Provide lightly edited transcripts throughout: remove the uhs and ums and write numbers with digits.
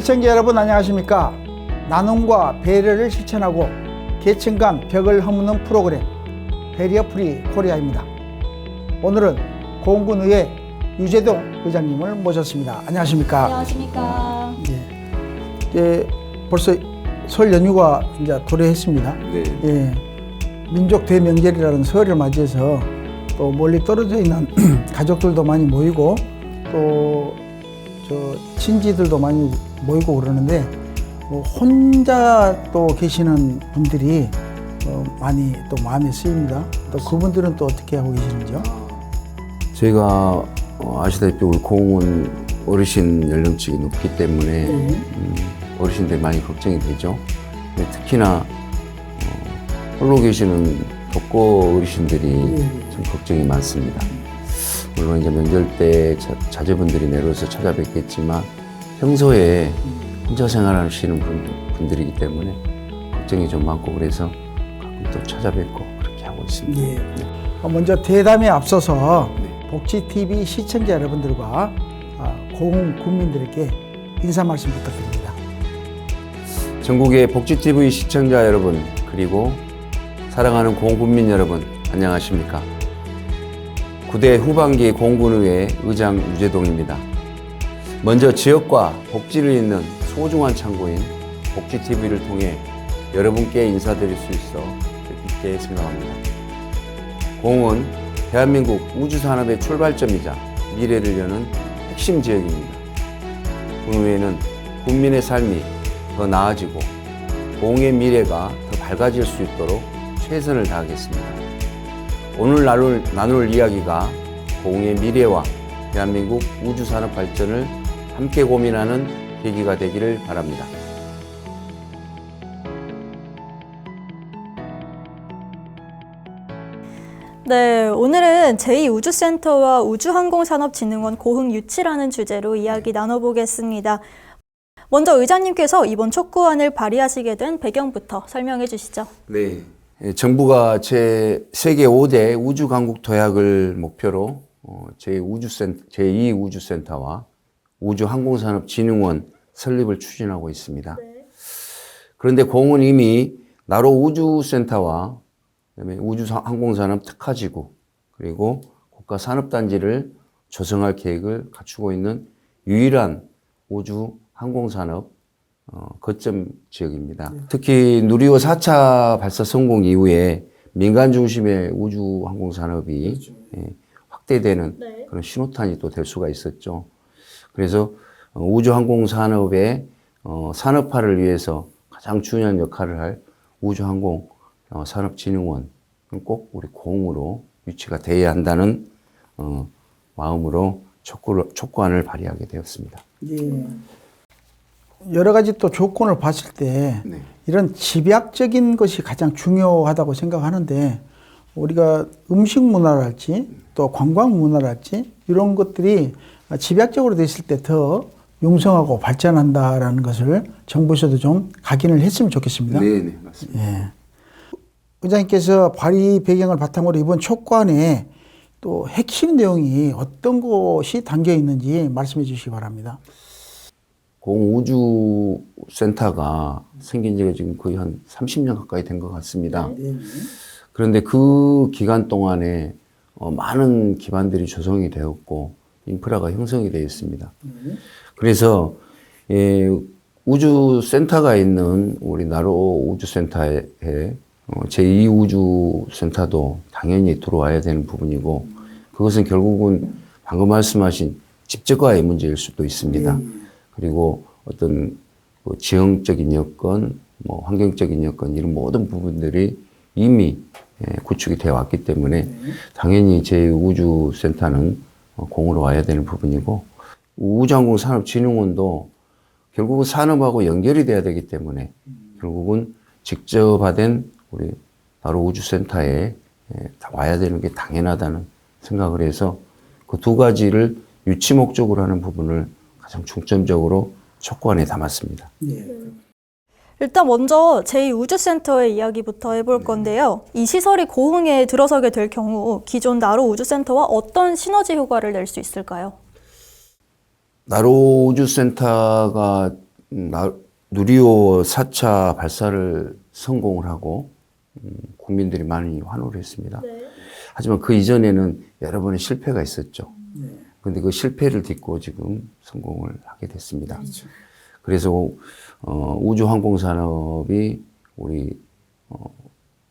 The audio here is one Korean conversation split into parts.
시청자 여러분 안녕하십니까? 나눔과 배려를 실천하고 계층 간 벽을 허무는 프로그램 배리어 프리 코리아입니다. 오늘은 고흥군의회 유재동 의장님을 모셨습니다. 안녕하십니까? 안녕하십니까? 예, 벌써 설 연휴가 이제 도래했습니다. 네. 예, 민족 대명절이라는 설을 맞이해서 또 멀리 떨어져 있는 가족들도 많이 모이고 또 친지들도 많이 모이고 그러는데 뭐 혼자 또 계시는 분들이 많이 또 마음에 쓰입니다. 또 그분들은 또 어떻게 하고 계시는지요? 저희가 아시다시피 우리 고흥은 어르신 연령층이 높기 때문에 어르신들이 많이 걱정이 되죠. 특히나 홀로 계시는 독거 어르신들이 좀 걱정이 많습니다. 물론 이제 명절 때 자제분들이 내려와서 찾아뵙겠지만 평소에 혼자 생활하시는 분들이기 때문에 걱정이 좀 많고 그래서 가끔 또 찾아뵙고 그렇게 하고 있습니다. 예. 먼저 대담에 앞서서 네. 복지TV 시청자 여러분들과 고흥 국민들에게 인사 말씀 부탁드립니다. 전국의 복지TV 시청자 여러분 그리고 사랑하는 고흥군민 여러분 안녕하십니까? 9대 후반기 고흥군의회 의장 유재동입니다. 먼저 지역과 복지를 잇는 소중한 창구인 복지TV를 통해 여러분께 인사드릴 수 있어 기쁘게 생각합니다. 고흥은 대한민국 우주산업의 출발점이자 미래를 여는 핵심 지역입니다. 군의회는 국민의 삶이 더 나아지고 고흥의 미래가 더 밝아질 수 있도록 최선을 다하겠습니다. 오늘 나눌 이야기가 고흥의 미래와 대한민국 우주산업 발전을 함께 고민하는 계기가 되기를 바랍니다. 네, 오늘은 제2우주센터와 우주항공산업진흥원 고흥유치라는 주제로 이야기 나눠보겠습니다. 먼저 의장님께서 이번 촉구안을 발의하시게 된 배경부터 설명해 주시죠. 네. 정부가 세계 5대 우주강국 도약을 목표로 제2우주센터와 우주항공산업진흥원 설립을 추진하고 있습니다. 네. 그런데 고흥은 이미 나로 우주센터와 그다음에 우주항공산업 특화지구 그리고 국가산업단지를 조성할 계획을 갖추고 있는 유일한 우주항공산업 거점 지역입니다. 특히 누리호 4차 발사 성공 이후에 민간 중심의 우주항공산업이 확대되는 그런 신호탄이 또 될 수가 있었죠. 그래서 우주항공산업의 산업화를 위해서 가장 중요한 역할을 할 우주항공산업진흥원은 꼭 우리 고흥으로 유치가 돼야 한다는 마음으로 촉구안을 발의하게 되었습니다. 예. 여러 가지 또 조건을 봤을 때 네. 이런 집약적인 것이 가장 중요하다고 생각하는데 우리가 음식 문화랄지 또 관광 문화랄지 이런 것들이 집약적으로 됐을 때 더 융성하고 발전한다라는 것을 정부에서도 좀 각인을 했으면 좋겠습니다. 네, 맞습니다. 예. 의장님께서 발의 배경을 바탕으로 이번 촉구안에 또 핵심 내용이 어떤 것이 담겨 있는지 말씀해 주시기 바랍니다. 고흥우주센터가 생긴 지가 지금 거의 한 30년 가까이 된 것 같습니다. 그런데 그 기간 동안에 많은 기반들이 조성이 되었고 인프라가 형성이 되어 있습니다. 그래서 우주센터가 있는 우리 나로 우주센터에 제2우주센터도 당연히 들어와야 되는 부분이고 그것은 결국은 방금 말씀하신 집적과의 문제일 수도 있습니다. 그리고 어떤 지형적인 여건, 환경적인 여건 이런 모든 부분들이 이미 구축이 되어 왔기 때문에 당연히 제2우주센터는 공으로 와야 되는 부분이고 우주항공산업진흥원도 결국은 산업하고 연결이 돼야 되기 때문에 결국은 직접화된 우리 바로 우주센터에 와야 되는 게 당연하다는 생각을 해서 그 두 가지를 유치 목적으로 하는 부분을 가장 중점적으로 촉구안에 담았습니다. 일단 먼저 제2우주센터의 이야기부터 해볼 건데요. 이 시설이 고흥에 들어서게 될 경우 기존 나로 우주센터와 어떤 시너지 효과를 낼 수 있을까요? 나로 우주센터가 누리호 4차 발사를 성공을 하고 국민들이 많이 환호를 했습니다. 하지만 그 이전에는 여러 번의 실패가 있었죠. 그런데 그 실패를 딛고 지금 성공을 하게 됐습니다. 그래서 우주항공산업이 우리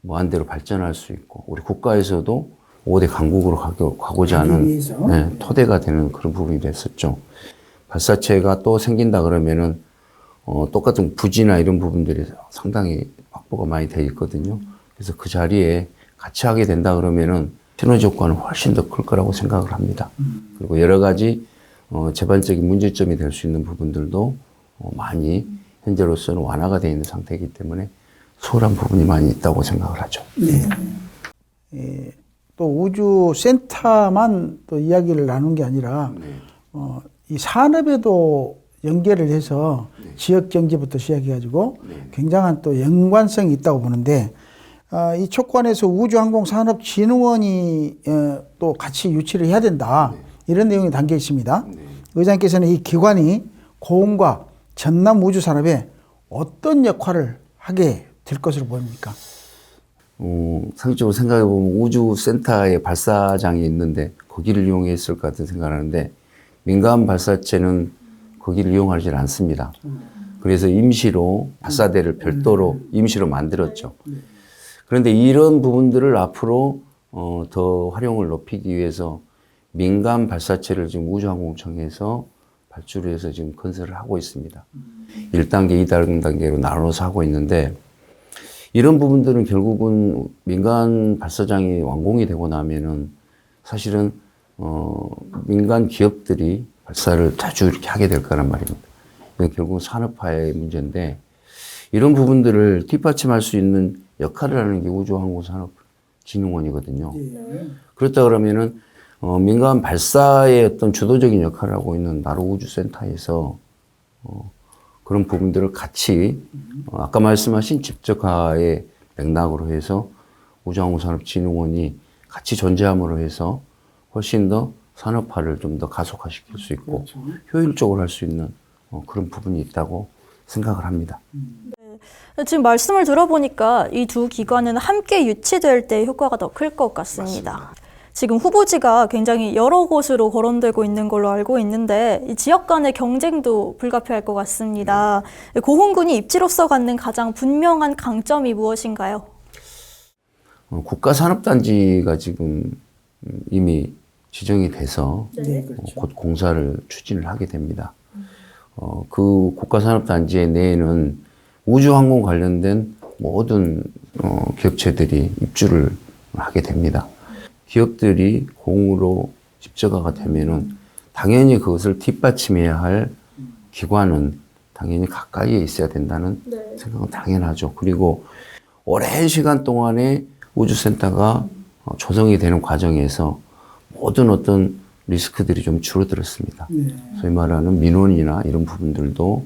무한대로 발전할 수 있고 우리 국가에서도 5대 강국으로 가고자 하는 토대가 되는 그런 부분이 됐었죠. 발사체가 또 생긴다 그러면은 똑같은 부지나 이런 부분들이 상당히 확보가 많이 돼 있거든요. 그래서 그 자리에 같이 하게 된다 그러면은 시너지 효과는 훨씬 더 클 거라고 생각을 합니다. 그리고 여러 가지 제반적인 문제점이 될 수 있는 부분들도 많이 현재로서는 완화가 되어 있는 상태이기 때문에 소홀한 부분이 많이 있다고 생각을 하죠. 네. 또 우주센터만 또 이야기를 나눈 게 아니라 이 산업에도 연계를 해서 지역 경제부터 시작해가지고 굉장한 또 연관성이 있다고 보는데 이 촉관에서 우주항공산업진흥원이 또 같이 유치를 해야 된다 이런 내용이 담겨 있습니다. 의장께서는 이 기관이 고흥과 전남 우주산업에 어떤 역할을 하게 될 것으로 보입니까? 상식적으로 생각해 보면 우주센터에 발사장이 있는데 거기를 이용했을 것 같은 생각을 하는데 민간 발사체는 거기를 이용하지 않습니다. 그래서 임시로 발사대를 별도로 임시로 만들었죠. 그런데 이런 부분들을 앞으로 더 활용을 높이기 위해서 민간 발사체를 지금 우주항공청에서 발주를 해서 지금 건설을 하고 있습니다. 1단계, 2단계로 나눠서 하고 있는데 이런 부분들은 결국은 민간 발사장이 완공이 되고 나면은 사실은 민간 기업들이 발사를 자주 이렇게 하게 될 거란 말입니다. 이건 결국은 산업화의 문제인데 이런 부분들을 뒷받침할 수 있는 역할을 하는 게 우주항공산업진흥원이거든요. 그렇다 그러면은 민간 발사의 어떤 주도적인 역할을 하고 있는 나로우주센터에서 그런 부분들을 같이 아까 말씀하신 집적화의 맥락으로 해서 우주항공산업진흥원이 같이 존재함으로 해서 훨씬 더 산업화를 좀 더 가속화시킬 수 있고 효율적으로 할 수 있는 그런 부분이 있다고 생각을 합니다. 지금 말씀을 들어보니까 이 두 기관은 함께 유치될 때 효과가 더 클 것 같습니다. 맞습니다. 지금 후보지가 굉장히 여러 곳으로 거론되고 있는 걸로 알고 있는데 이 지역 간의 경쟁도 불가피할 것 같습니다. 고흥군이 입지로서 갖는 가장 분명한 강점이 무엇인가요? 국가산업단지가 지금 이미 지정이 돼서 곧 공사를 추진을 하게 됩니다. 그 국가산업단지 내에는 우주항공 관련된 모든 기업체들이 입주를 하게 됩니다. 기업들이 공으로 집적화가 되면은 당연히 그것을 뒷받침해야 할 기관은 당연히 가까이에 있어야 된다는 생각은 당연하죠. 그리고 오랜 시간 동안에 우주센터가 조성이 되는 과정에서 모든 어떤 리스크들이 좀 줄어들었습니다. 소위 말하는 민원이나 이런 부분들도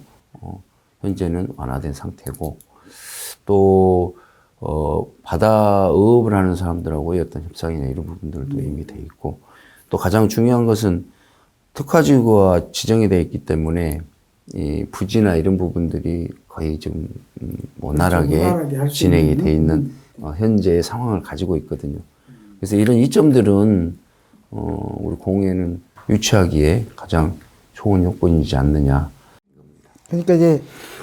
현재는 완화된 상태고 또 바다 어업을 하는 사람들하고의 어떤 협상이나 이런 부분들도 이미 돼 있고 또 가장 중요한 것은 특화지구가 지정이 되어 있기 때문에 이 부지나 이런 부분들이 거의 좀 원활하게 진행이 돼 있는 현재의 상황을 가지고 있거든요. 그래서 이런 이점들은 우리 공에는 유치하기에 가장 좋은 요건이지 않느냐. 그러니까 이제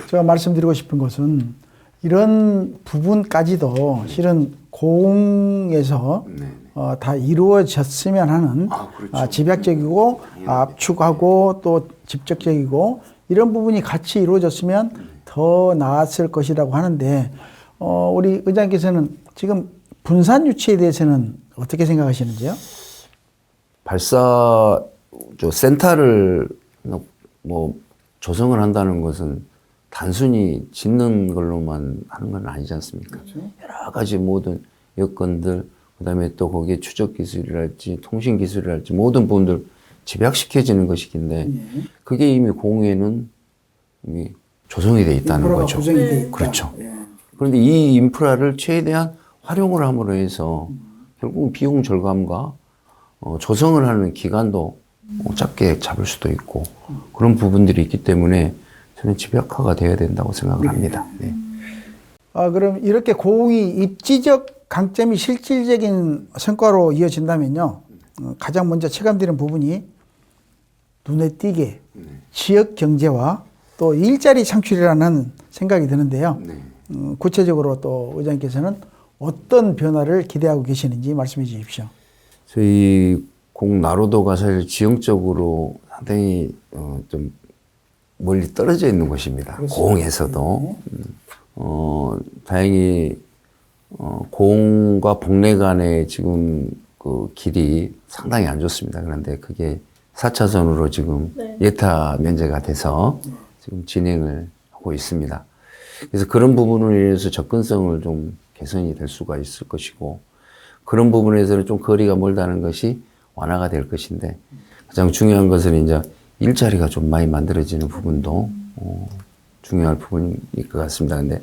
제가 말씀드리고 싶은 것은 이런 부분까지도 실은 고흥에서 다 이루어졌으면 하는 그렇죠. 집약적이고 압축하고 또 직접적이고 이런 부분이 같이 이루어졌으면 더 나았을 것이라고 하는데 우리 의장께서는 지금 분산 유치에 대해서는 어떻게 생각하시는지요? 발사 센터를 조성을 한다는 것은 단순히 짓는 걸로만 하는 건 아니지 않습니까? 여러 가지 모든 여건들, 그 다음에 또 거기에 추적 기술이랄지 통신 기술이랄지 모든 부분들 집약시켜지는 것이긴데 그게 이미 공에는 이미 조성이 돼 있다는 거죠. 그렇죠. 그런데 이 인프라를 최대한 활용을 함으로 해서 결국 비용 절감과 조성을 하는 기간도 짧게 잡을 수도 있고 그런 부분들이 있기 때문에 저는 집약화가 되어야 된다고 생각을 합니다. 네. 그럼 이렇게 고흥이 입지적 강점이 실질적인 성과로 이어진다면요. 가장 먼저 체감되는 부분이 눈에 띄게 지역 경제와 또 일자리 창출이라는 생각이 드는데요. 구체적으로 또 의장님께서는 어떤 변화를 기대하고 계시는지 말씀해 주십시오. 저희 공나로도가 사실 지형적으로 상당히 좀 멀리 떨어져 있는 곳입니다. 고흥에서도. 다행히 고흥과 복내 간의 지금 그 길이 상당히 안 좋습니다. 그런데 그게 4차선으로 지금 예타 면제가 돼서 지금 진행을 하고 있습니다. 그래서 그런 부분을 인해서 접근성을 좀 개선이 될 수가 있을 것이고, 그런 부분에서는 좀 거리가 멀다는 것이 완화가 될 것인데, 가장 중요한 것은 이제 일자리가 좀 많이 만들어지는 부분도 중요할 부분일 것 같습니다. 근데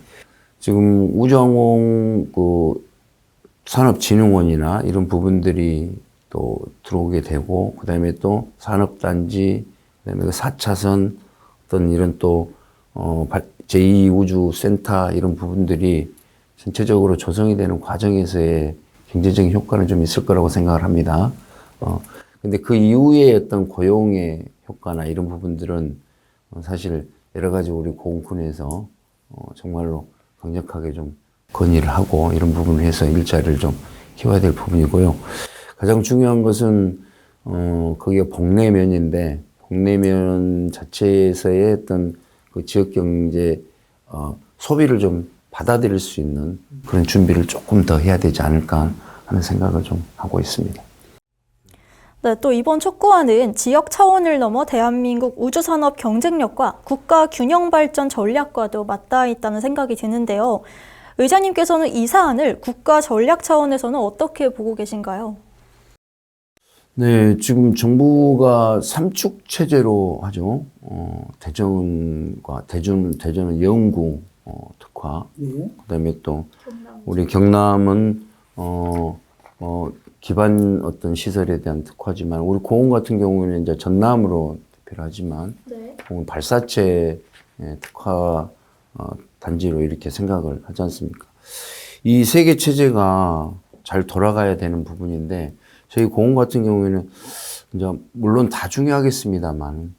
지금 우주항공 그 산업진흥원이나 이런 부분들이 또 들어오게 되고, 그 다음에 또 산업단지, 그 다음에 그 4차선 어떤 이런 또 제2우주센터 이런 부분들이 전체적으로 조성이 되는 과정에서의 경제적인 효과는 좀 있을 거라고 생각을 합니다. 근데 그 이후에 어떤 고용의 효과나 이런 부분들은 사실 여러 가지 우리 고흥군에서 정말로 강력하게 좀 건의를 하고 이런 부분을 해서 일자리를 좀 키워야 될 부분이고요. 가장 중요한 것은 거기가 복내면인데, 복내면 자체에서의 어떤 그 지역 경제 소비를 좀 받아들일 수 있는 그런 준비를 조금 더 해야 되지 않을까 하는 생각을 좀 하고 있습니다. 네, 또 이번 촉구안은 지역 차원을 넘어 대한민국 우주산업 경쟁력과 국가 균형 발전 전략과도 맞닿아 있다는 생각이 드는데요. 의장님께서는 이 사안을 국가 전략 차원에서는 어떻게 보고 계신가요? 네, 지금 정부가 삼축 체제로 하죠. 대전은 영구 특화, 그다음에 또 우리 경남은 기반 어떤 시설에 대한 특화지만, 우리 고흥 같은 경우에는 이제 전남으로 대표를 하지만 고흥 발사체 특화 단지로 이렇게 생각을 하지 않습니까? 이 세계 체제가 잘 돌아가야 되는 부분인데, 저희 고흥 같은 경우에는 이제 물론 다 중요하겠습니다만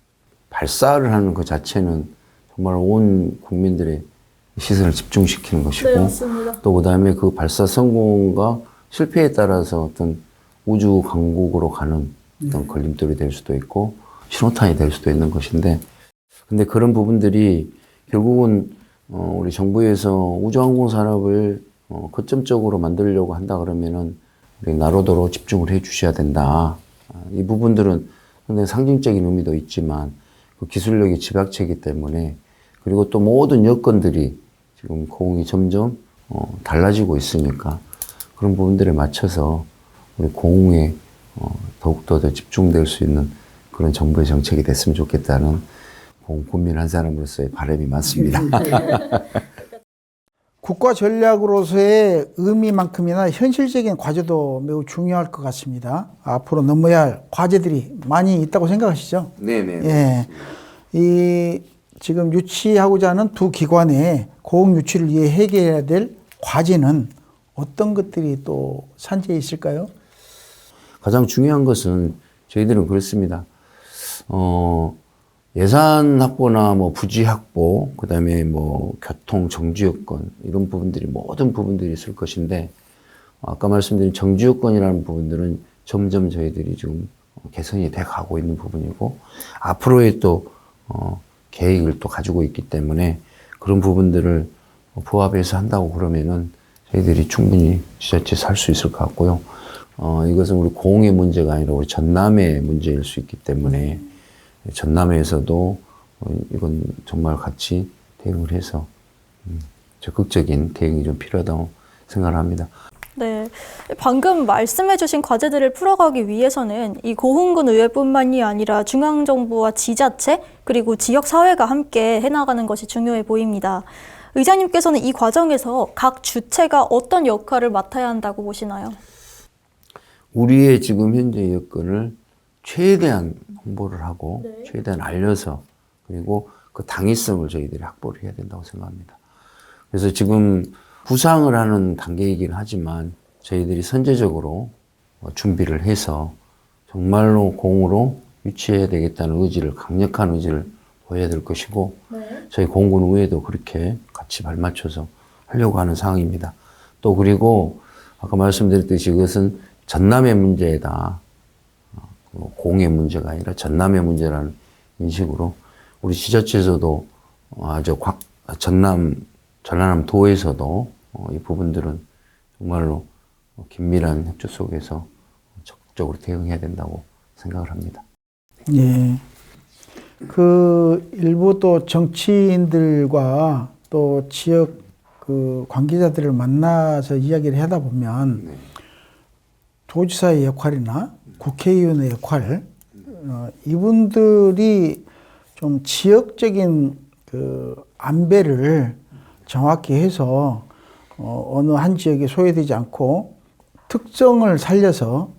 발사를 하는 것 자체는 정말 온 국민들의 시선을 집중시키는 것이고, 또 그다음에 그 발사 성공과 실패에 따라서 어떤 우주 강국으로 가는 어떤 걸림돌이 될 수도 있고 신호탄이 될 수도 있는 것인데, 근데 그런 부분들이 결국은 우리 정부에서 우주항공 산업을 거점적으로 만들려고 한다 그러면은 우리 나로도로 집중을 해 주셔야 된다. 이 부분들은 상당히 상징적인 의미도 있지만 그 기술력이 집약체이기 때문에, 그리고 또 모든 여건들이 지금 고흥이 점점 달라지고 있으니까 그런 부분들에 맞춰서 우리 고흥에 더욱더 더 집중될 수 있는 그런 정부의 정책이 됐으면 좋겠다는 고흥 국민 한 사람으로서의 바람이 많습니다. 국가 전략으로서의 의미만큼이나 현실적인 과제도 매우 중요할 것 같습니다. 앞으로 넘어야 할 과제들이 많이 있다고 생각하시죠? 네네. 예. 이 지금 유치하고자 하는 두 기관의 고흥 유치를 위해 해결해야 될 과제는 어떤 것들이 또 산재해 있을까요? 가장 중요한 것은 저희들은 그렇습니다. 예산 확보나 뭐 부지 확보, 그 다음에 뭐 교통, 정지 여건, 이런 부분들이 모든 부분들이 있을 것인데, 아까 말씀드린 정지 여건이라는 부분들은 점점 저희들이 지금 개선이 돼 가고 있는 부분이고, 앞으로의 또, 계획을 또 가지고 있기 때문에 그런 부분들을 부합해서 한다고 그러면은 저희들이 충분히 지자체 살 수 있을 것 같고요. 이것은 우리 고흥의 문제가 아니라 우리 전남의 문제일 수 있기 때문에 전남에서도 이건 정말 같이 대응을 해서 적극적인 대응이 좀 필요하다고 생각을 합니다. 네, 방금 말씀해주신 과제들을 풀어가기 위해서는 이 고흥군 의회뿐만이 아니라 중앙정부와 지자체 그리고 지역사회가 함께 해나가는 것이 중요해 보입니다. 의장님께서는 이 과정에서 각 주체가 어떤 역할을 맡아야 한다고 보시나요? 우리의 지금 현재 여건을 최대한 홍보를 하고 최대한 알려서, 그리고 그 당위성을 저희들이 확보를 해야 된다고 생각합니다. 그래서 지금 부상을 하는 단계이긴 하지만 저희들이 선제적으로 준비를 해서 정말로 공으로 유치해야 되겠다는 의지를, 강력한 의지를 보여야 될 것이고, 저희 공군의회도 그렇게 같이 발맞춰서 하려고 하는 상황입니다. 또 그리고 아까 말씀드렸듯이 이것은 전남의 문제다. 공의 문제가 아니라 전남의 문제라는 인식으로 우리 지자체에서도 아주 전라남 도에서도 이 부분들은 정말로 긴밀한 협조 속에서 적극적으로 대응해야 된다고 생각을 합니다. 예. 그 일부 또 정치인들과 또 지역 그 관계자들을 만나서 이야기를 하다 보면 도지사의 역할이나 국회의원의 역할, 이분들이 좀 지역적인 그 안배를 정확히 해서 어느 한 지역에 소외되지 않고 특성을 살려서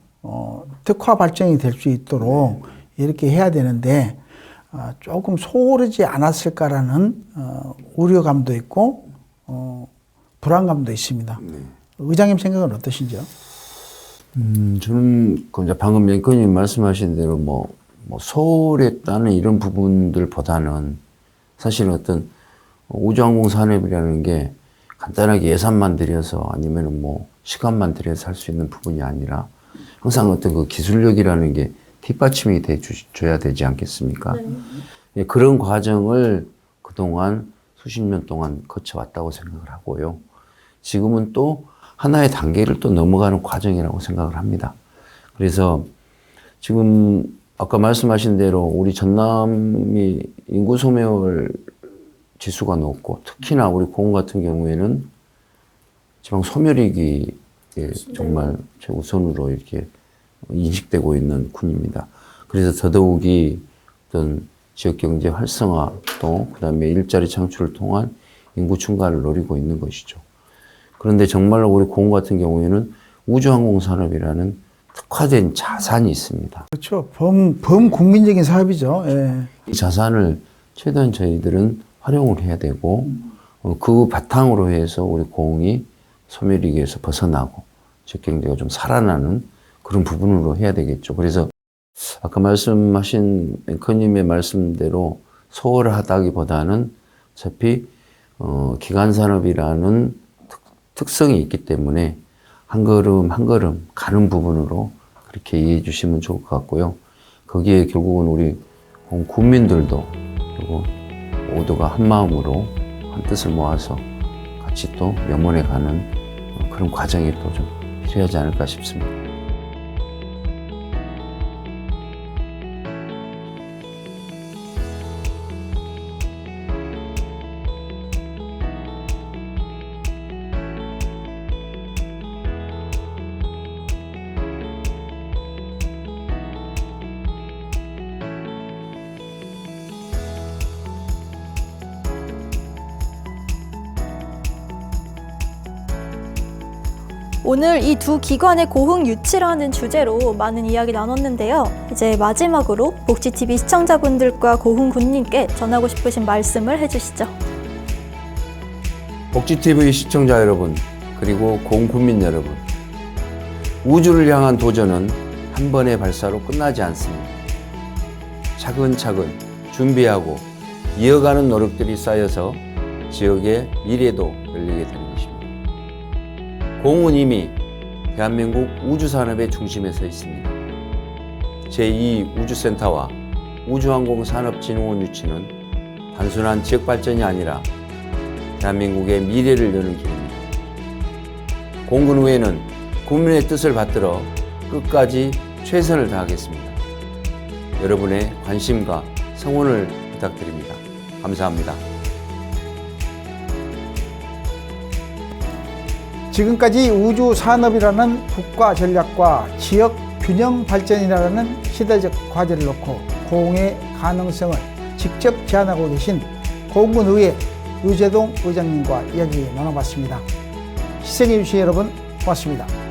특화 발전이 될 수 있도록 이렇게 해야 되는데 조금 소홀하지 않았을까라는 우려감도 있고 불안감도 있습니다. 의장님 생각은 어떠신지요? 저는 그 이제 방금 앵커님 말씀하신 대로 뭐 소홀했다는 이런 부분들보다는 사실 어떤 우주항공 산업이라는 게 간단하게 예산만 들여서 아니면은 뭐 시간만 들여서 할 수 있는 부분이 아니라 항상 어떤 그 기술력이라는 게 뒷받침이 돼줘야 되지 않겠습니까? 네. 그런 과정을 그동안 수십 년 동안 거쳐왔다고 생각을 하고요. 지금은 또 하나의 단계를 또 넘어가는 과정이라고 생각을 합니다. 그래서 지금 아까 말씀하신 대로 우리 전남이 인구 소멸 지수가 높고 특히나 우리 고흥 같은 경우에는 지방 소멸위기에 정말 최우선으로 이렇게 인식되고 있는 군입니다. 그래서 더더욱이 어떤 지역경제 활성화 또 그다음에 일자리 창출을 통한 인구 증가를 노리고 있는 것이죠. 그런데 정말로 우리 고흥 같은 경우에는 우주항공 산업이라는 특화된 자산이 있습니다. 그렇죠. 범국민적인 사업이죠. 예. 이 자산을 최대한 저희들은 활용을 해야 되고 그 바탕으로 해서 우리 고흥이 소멸위기에서 벗어나고 지역경제가 좀 살아나는 그런 부분으로 해야 되겠죠. 그래서 아까 말씀하신 앵커님의 말씀대로 소홀하다기보다는 어차피 기간산업이라는 특성이 있기 때문에 한 걸음 한 걸음 가는 부분으로 그렇게 이해해 주시면 좋을 것 같고요. 거기에 결국은 우리 국민들도 그리고 모두가 한 마음으로 한 뜻을 모아서 같이 또 명문에 가는 그런 과정이 또 좀 필요하지 않을까 싶습니다. 오늘 이 두 기관의 고흥 유치라는 주제로 많은 이야기 나눴는데요. 이제 마지막으로 복지TV 시청자분들과 고흥 군님께 전하고 싶으신 말씀을 해주시죠. 복지TV 시청자 여러분, 그리고 고흥 국민 여러분, 우주를 향한 도전은 한 번의 발사로 끝나지 않습니다. 차근차근 준비하고 이어가는 노력들이 쌓여서 지역의 미래도 열리게 되는 것입니다. 고흥은 이미 대한민국 우주산업의 중심에 서 있습니다. 제2 우주센터와 우주항공산업진흥원 유치는 단순한 지역발전이 아니라 대한민국의 미래를 여는 길입니다. 공군의회는 국민의 뜻을 받들어 끝까지 최선을 다하겠습니다. 여러분의 관심과 성원을 부탁드립니다. 감사합니다. 지금까지 우주 산업이라는 국가 전략과 지역 균형 발전이라는 시대적 과제를 놓고 고흥의 가능성을 직접 제안하고 계신 고흥군의회 유재동 의장님과 이야기 나눠봤습니다. 시청해주신 여러분 고맙습니다.